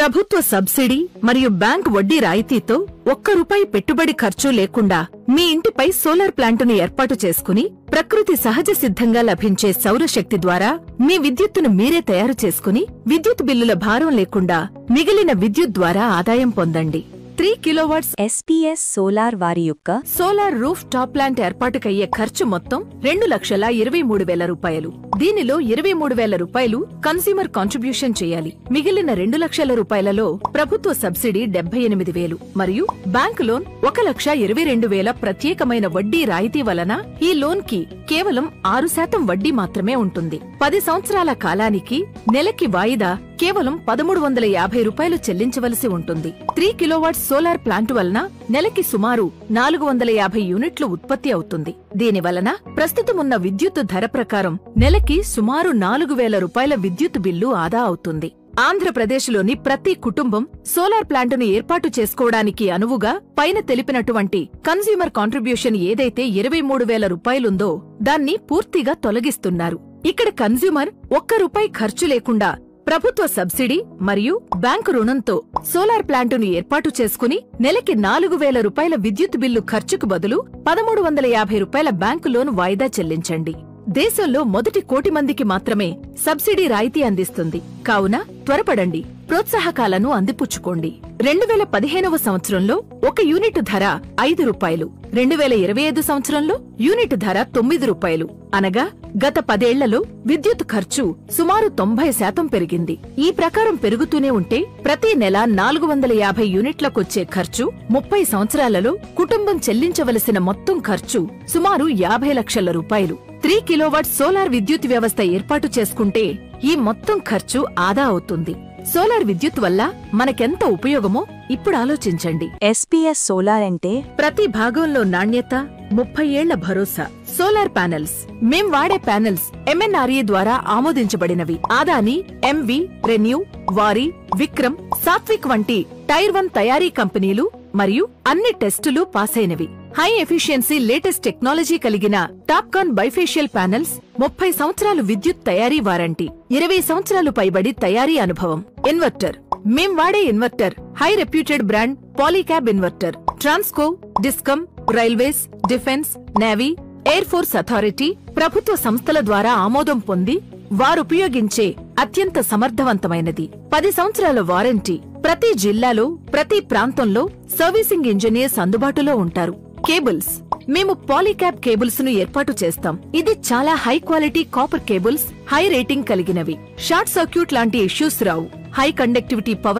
ప్రభుత్వ సబ్సిడీ మరియు బ్యాంక్ వడ్డీ రాయితీతో ₹1 పెట్టుబడి ఖర్చు లేకుండా మీ ఇంటిపై సోలార్ ప్లాంటును ఏర్పాటు చేసుకుని ప్రకృతి సహజ సిద్ధంగా లభించే సౌరశక్తి ద్వారా మీ విద్యుత్తును మీరే తయారు చేసుకుని విద్యుత్ బిల్లుల భారం లేకుండా మిగిలిన విద్యుత్ ద్వారా ఆదాయం పొందండి. 3 కిలోవాట్స్ SPS సోలార్ వారి యొక్క సోలార్ రూఫ్ టాప్ ప్లాంట్ ఏర్పాటుకయ్యే ఖర్చు మొత్తం ₹2,23,000. దీనిలో ₹23,000 కన్స్యూమర్ కాంట్రిబ్యూషన్ చేయాలి. మిగిలిన ₹2,00,000లో ప్రభుత్వ సబ్సిడీ 78,000 మరియు బ్యాంకు లోన్ 1,22,000 ప్రత్యేకమైన వడ్డీ రాయితీ వలన ఈ లోన్ కి కేవలం 6% వడ్డీ మాత్రమే ఉంటుంది. 10 సంవత్సరాల కాలానికి నెలకి వాయిదా కేవలం ₹1,350 చెల్లించవలసి ఉంటుంది. 3 కిలోవాట్స్ సోలార్ ప్లాంట్ వలన నెలకి సుమారు 450 యూనిట్లు ఉత్పత్తి అవుతుంది. దీనివలన ప్రస్తుతమున్న విద్యుత్ ధర ప్రకారం నెలకి సుమారు ₹4,000 విద్యుత్ బిల్లు ఆదా అవుతుంది. ఆంధ్రప్రదేశ్లోని ప్రతి కుటుంబం సోలార్ ప్లాంటును ఏర్పాటు చేసుకోవడానికి అనువుగా పైన తెలిపినటువంటి కన్స్యూమర్ కాంట్రిబ్యూషన్ ఏదైతే ₹23,000 దాన్ని పూర్తిగా తొలగిస్తున్నారు. ఇక్కడ కన్స్యూమర్ ₹1 ఖర్చు లేకుండా ప్రభుత్వ సబ్సిడీ మరియు బ్యాంకు రుణంతో సోలార్ ప్లాంటును ఏర్పాటు చేసుకుని నెలకి ₹4,000 విద్యుత్ బిల్లు ఖర్చుకు బదులు ₹1,350 బ్యాంకు లోన్ వాయిదా చెల్లించండి. దేశంలో మొదటి 1 కోటి మందికి మాత్రమే సబ్సిడీ రాయితీ అందిస్తుంది. కావున త్వరపడండి, ప్రోత్సాహకాలను అందిపుచ్చుకోండి. 2015వ సంవత్సరంలో 1 యూనిట్ ధర ₹5, 2025 సంవత్సరంలో యూనిట్ ధర ₹9. అనగా గత 10 ఏళ్లలో విద్యుత్ ఖర్చు సుమారు 90% పెరిగింది. ఈ ప్రకారం పెరుగుతూనే ఉంటే ప్రతి నెల 450 యూనిట్లకొచ్చే ఖర్చు 30 సంవత్సరాలలో కుటుంబం చెల్లించవలసిన మొత్తం ఖర్చు సుమారు ₹50 లక్షల. 3 కిలోవాట్ సోలార్ విద్యుత్ వ్యవస్థ ఏర్పాటు చేసుకుంటే ఈ మొత్తం ఖర్చు ఆదా అవుతుంది. సోలార్ విద్యుత్ వల్ల మనకెంత ఉపయోగమో ఇప్పుడు ఆలోచించండి. SPS సోలార్ అంటే ప్రతి భాగంలో నాణ్యత, 30 ఏళ్ల భరోసా. సోలార్ ప్యానెల్స్ మేం వాడే ప్యానెల్స్ MNRE ద్వారా ఆమోదించబడినవి. ఆదాని, MV, రెన్యూ, వారి, విక్రమ్, సాత్విక్ వంటి టైర్ 1 తయారీ కంపెనీలు మరియు అన్ని టెస్టులు పాసైనవి. హై ఎఫిషియన్సీ లేటెస్ట్ టెక్నాలజీ కలిగిన టాప్కాన్ బైఫేషియల్ ప్యానెల్స్, 30 సంవత్సరాలు విద్యుత్ తయారీ వారంటీ, 20 సంవత్సరాలు పైబడి తయారీ అనుభవం. ఇన్వర్టర్ మేం వాడే inverter high reputed brand Polycab inverter. Transco, discom, railways, defence, navy, air force authority ప్రభుత్వ సంస్థల ద్వారా ఆమోదం పొంది వారుపయోగించే అత్యంత సమర్థవంతమైనది. 10 సంవత్సరాల వారంటీ. ప్రతి జిల్లాలో, ప్రతి ప్రాంతంలో సర్వీసింగ్ ఇంజనీర్స్ అందుబాటులో ఉంటారు. కేబుల్స్ మేము పాలీక్యాబ్ కేబుల్స్ ను ఏర్పాటు చేస్తాం. ఇది చాలా high quality copper cables, high rating కలిగినవి. షార్ట్ సర్క్యూట్ లాంటి ఇష్యూస్ రావు. High conductivity power